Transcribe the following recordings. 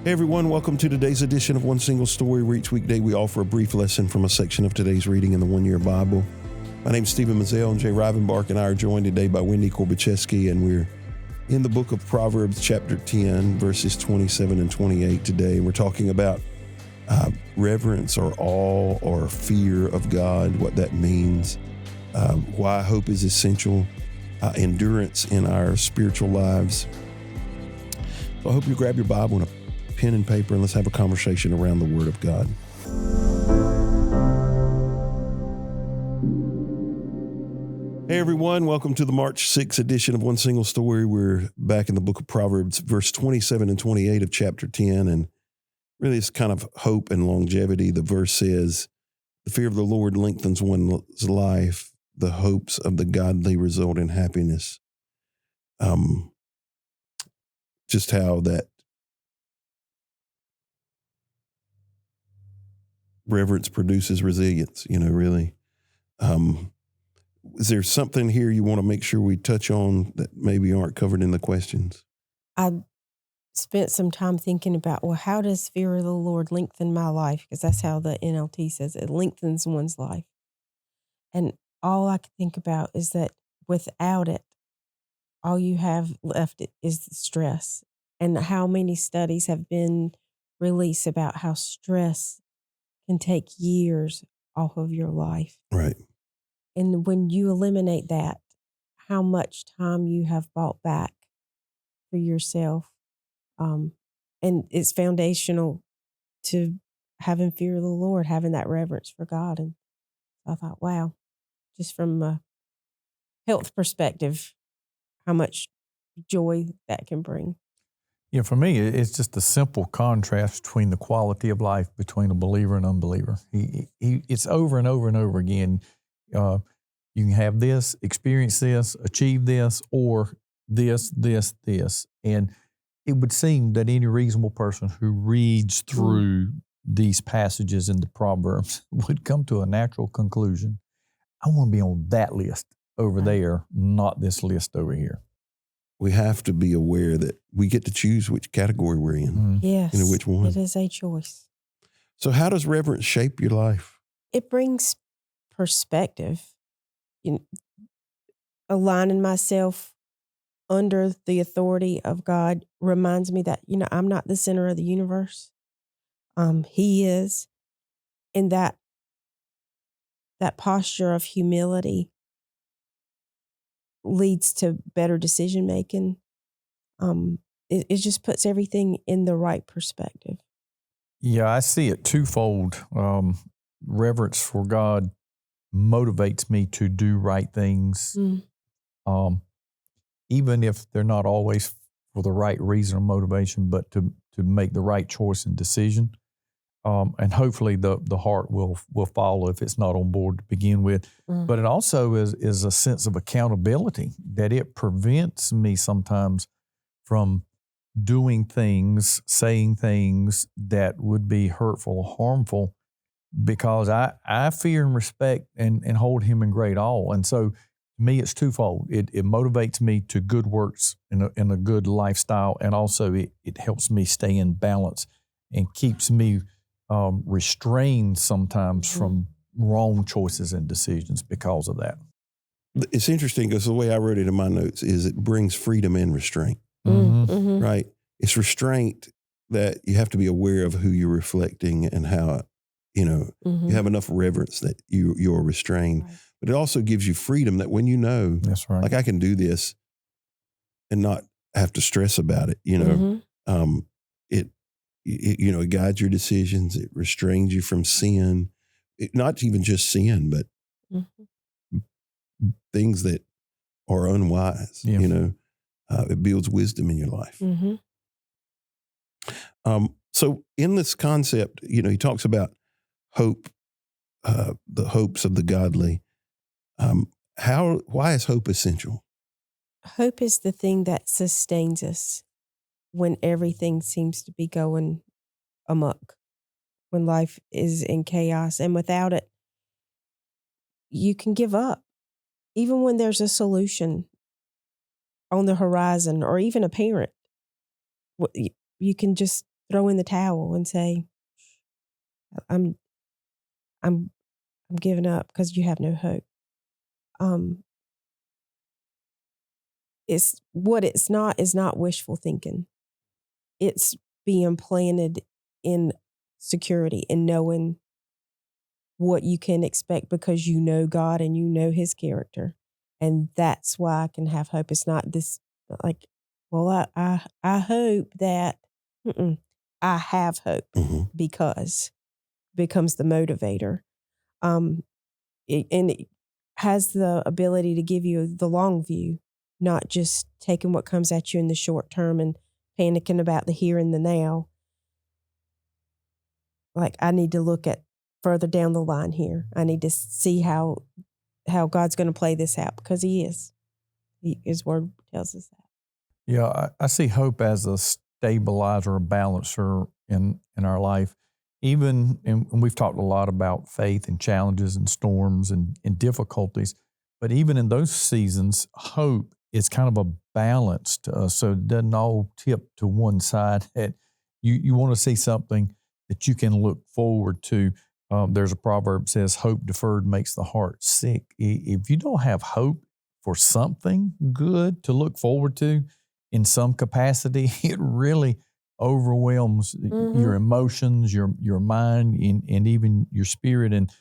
Hey everyone, welcome to today's edition of One Single Story, where each weekday we offer a brief lesson from a section of today's reading in the One-Year Bible. My name's Stephen Mizell, and Rivenbark and I are joined today by Wendy Korbusieski, and we're in the book of Proverbs, chapter 10, verses 27 and 28 today. And we're talking about reverence or awe or fear of God, what that means, why hope is essential, endurance in our spiritual lives. So I hope you grab your Bible and a pen and paper, and let's have a conversation around the Word of God. Hey everyone, welcome to the March 6th edition of One Single Story. We're back in the book of Proverbs, verse 27 and 28 of chapter 10, and really it's kind of hope and longevity. The verse says, "The fear of the Lord lengthens one's life. The hopes of the godly result in happiness." Just how that reverence produces resilience, really. Is there something here you want to make sure we touch on that maybe aren't covered in the questions? I spent some time thinking about, well, how does fear of the Lord lengthen my life? Because that's how the NLT says it lengthens one's life. And all I could think about is that without it, all you have left is the stress. And how many studies have been released about how stress can take years off of your life. Right. And when you eliminate that, how much time you have bought back for yourself. And it's foundational to having fear of the Lord, having that reverence for God. And I thought, wow, just from a health perspective, how much joy that can bring. Yeah, for me, it's just a simple contrast between the quality of life between a believer and unbeliever. It's over and over and over again. You can have this, experience this, achieve this, or this. And it would seem that any reasonable person who reads through these passages in the Proverbs would come to a natural conclusion. I want to be on that list over there, not this list over here. We have to be aware that we get to choose which category we're in. Yes, Which one. it is a choice. So how does reverence shape your life? It brings perspective. Aligning myself under the authority of God reminds me that, I'm not the center of the universe. He is. And that posture of humility leads to better decision making. It just puts everything in the right perspective. Yeah, I see it twofold. Reverence for God motivates me to do right things, even if they're not always for the right reason or motivation, but to make the right choice and decision. And hopefully the heart will follow if it's not on board to begin with. But it also is a sense of accountability, that it prevents me sometimes from doing things, saying things that would be hurtful or harmful, because I fear and respect and hold him in great awe. And so to me, it's twofold. It motivates me to good works in a good lifestyle, and also it helps me stay in balance and keeps me restrained sometimes from wrong choices and decisions because of that. It's interesting because the way I wrote it in my notes is it brings freedom and restraint, right? It's restraint that you have to be aware of who you're reflecting and how, you have enough reverence that you're restrained. Right. But it also gives you freedom that when That's right. like I can do this and not have to stress about it, it guides your decisions. It restrains you from sin, not even just sin, but things that are unwise. Yeah. It builds wisdom in your life. So in this concept, he talks about hope, the hopes of the godly. Why is hope essential? Hope is the thing that sustains us when everything seems to be going amok, when life is in chaos. And without it, you can give up. Even when there's a solution on the horizon or even apparent, you can just throw in the towel and say, I'm giving up because you have no hope. It's not wishful thinking. It's being planted in security and knowing what you can expect because you know God and you know His character. And that's why I can have hope. It's not this like, well, I hope that I have hope because it becomes the motivator. And it has the ability to give you the long view, not just taking what comes at you in the short term and panicking about the here and the now. Like, I need to look at further down the line here. I need to see how God's going to play this out because He is. His word tells us that. Yeah, I see hope as a stabilizer, a balancer in our life. Even, and we've talked a lot about faith and challenges and storms and difficulties, but even in those seasons, hope is kind of a balance to us, so it doesn't all tip to one side. That you want to see something that you can look forward to. There's a proverb that says, hope deferred makes the heart sick. If you don't have hope for something good to look forward to in some capacity, it really overwhelms your emotions, your mind, and even your spirit. And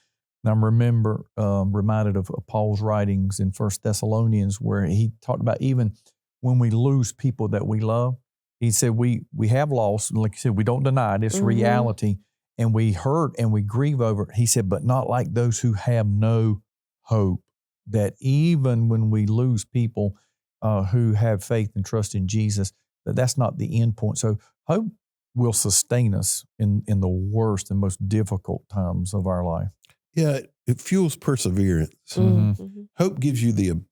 I'm reminded of Paul's writings in 1 Thessalonians, where he talked about even when we lose people that we love, he said we have lost, like you said, we don't deny it, it's reality, and we hurt and we grieve over it. He said, but not like those who have no hope, that even when we lose people who have faith and trust in Jesus, that's not the end point. So hope will sustain us in the worst and most difficult times of our life. Yeah, it fuels perseverance. Hope gives you the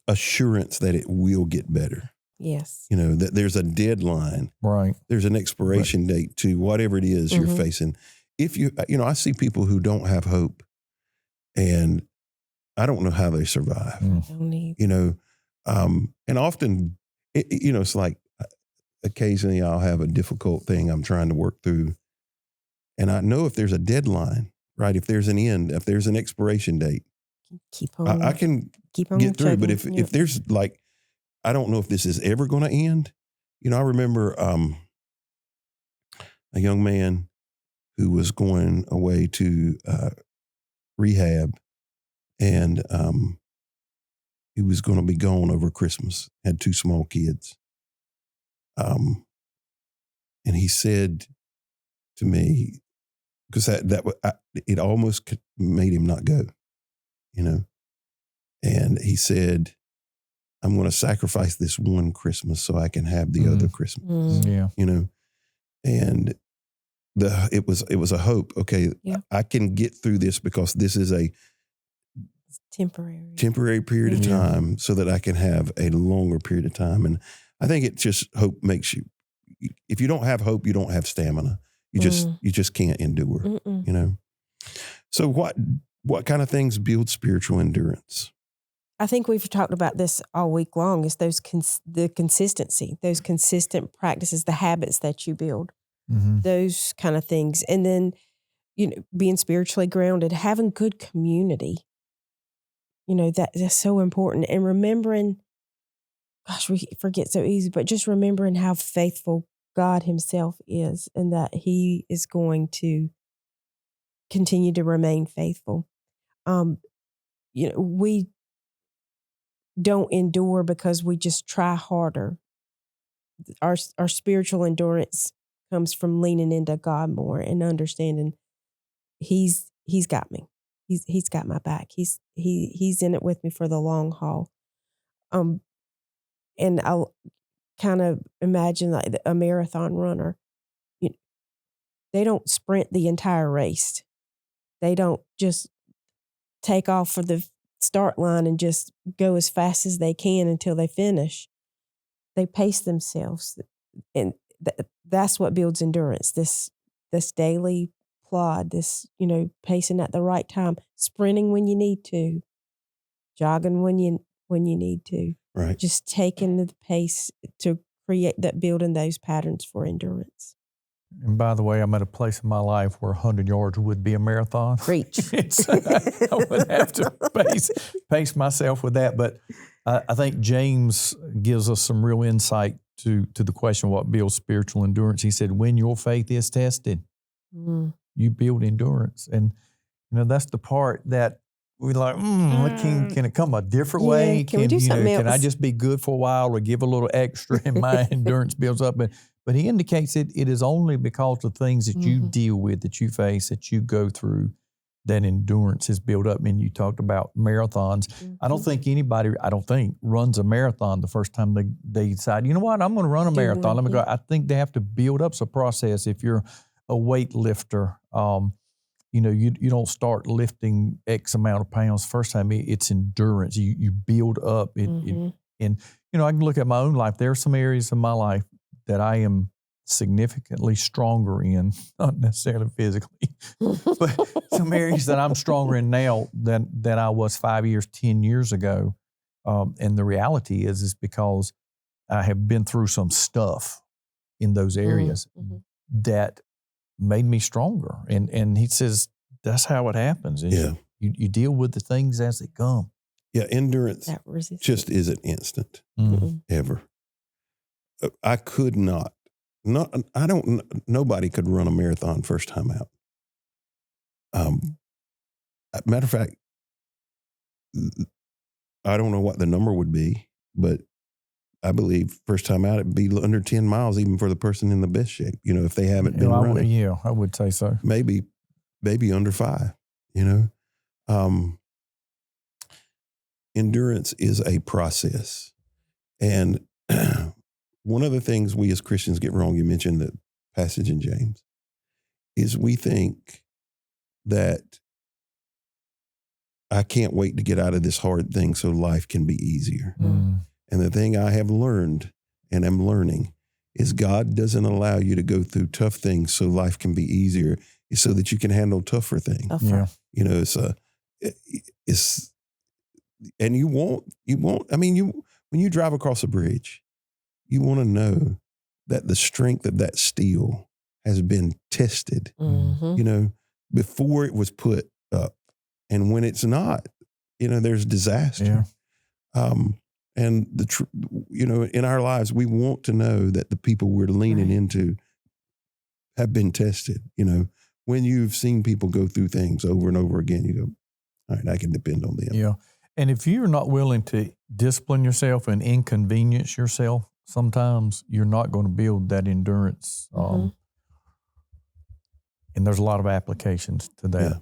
assurance that it will get better. Yes. You know, that there's a deadline. Right. There's an expiration date to whatever it is you're facing. If I see people who don't have hope, and I don't know how they survive. And often, it's like occasionally I'll have a difficult thing I'm trying to work through. And I know if there's a deadline, right? If there's an end, if there's an expiration date, keep on. I can keep on get through. chugging. But if there's like, I don't know if this is ever going to end. I remember a young man who was going away to rehab, and he was going to be gone over Christmas, had 2 small kids. And he said to me, because it almost made him not go, and he said, I'm going to sacrifice this one Christmas so I can have the other Christmas. Yeah. And it was a hope. Okay, I can get through this because this is a temporary period of time, so that I can have a longer period of time. And I think it just, hope makes you, if you don't have hope, you don't have stamina. You just can't endure. So what kind of things build spiritual endurance? I think we've talked about this all week long. Is the consistency, those consistent practices, the habits that you build, those kind of things. And then, being spiritually grounded, having good community, that's so important. And remembering, gosh, we forget so easy, but just remembering how faithful God Himself is, and that He is going to continue to remain faithful. We don't endure because we just try harder. Our spiritual endurance comes from leaning into God more and understanding He's got me. He's got my back. He's in it with me for the long haul. And I'll kind of imagine like a marathon runner. They don't sprint the entire race. They don't just take off for the start line and just go as fast as they can until they finish. They pace themselves, and that's what builds endurance. This daily plod, this pacing at the right time, sprinting when you need to, jogging when you need to, Right. just taking the pace to create that, building those patterns for endurance. And by the way, I'm at a place in my life where 100 yards would be a marathon. Preach. I would have to pace myself with that. But I think James gives us some real insight to the question of what builds spiritual endurance. He said, when your faith is tested, you build endurance. And, that's the part that we're like, can it come a different way? Can we do something else? Can I just be good for a while or give a little extra and my endurance builds up? But he indicates it is only because of things that you deal with, that you face, that you go through, that endurance is built up. And you talked about marathons. I don't think anybody, runs a marathon the first time they decide, you know what, I'm going to run a marathon. Let me go. I think they have to build up a process. If you're a weight lifter, you don't start lifting X amount of pounds first time. It's endurance. You build up. And I can look at my own life. There are some areas of my life that I am significantly stronger in, not necessarily physically, but some areas that I'm stronger in now than I was 5 years, 10 years ago. And the reality is because I have been through some stuff in those areas that made me stronger. And he says, that's how it happens. You deal with the things as they come. Yeah, endurance just isn't instant, ever. I could not. Nobody could run a marathon first time out. Matter of fact, I don't know what the number would be, but I believe first time out it'd be under 10 miles, even for the person in the best shape. If they haven't been running. I would say so. Maybe under 5. Endurance is a process, and one of the things we as Christians get wrong, you mentioned the passage in James, is we think that I can't wait to get out of this hard thing so life can be easier. And the thing I have learned and am learning is God doesn't allow you to go through tough things so life can be easier. It's so that you can handle tougher things. Yeah. And you won't, when you drive across a bridge, you want to know that the strength of that steel has been tested, before it was put up. And when it's not, there's disaster. Yeah. And in our lives, we want to know that the people we're leaning into have been tested. When you've seen people go through things over and over again, you go, all right, I can depend on them. Yeah. And if you're not willing to discipline yourself and inconvenience yourself, sometimes you're not going to build that endurance. And there's a lot of applications to that. Yeah.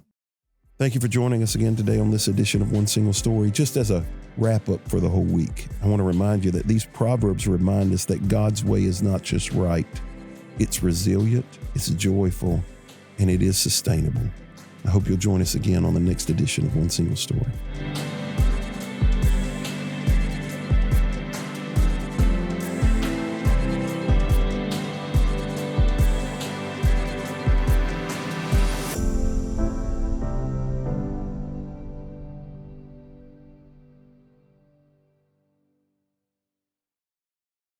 Thank you for joining us again today on this edition of One Single Story. Just as a wrap up for the whole week, I want to remind you that these Proverbs remind us that God's way is not just right. It's resilient, it's joyful, and it is sustainable. I hope you'll join us again on the next edition of One Single Story.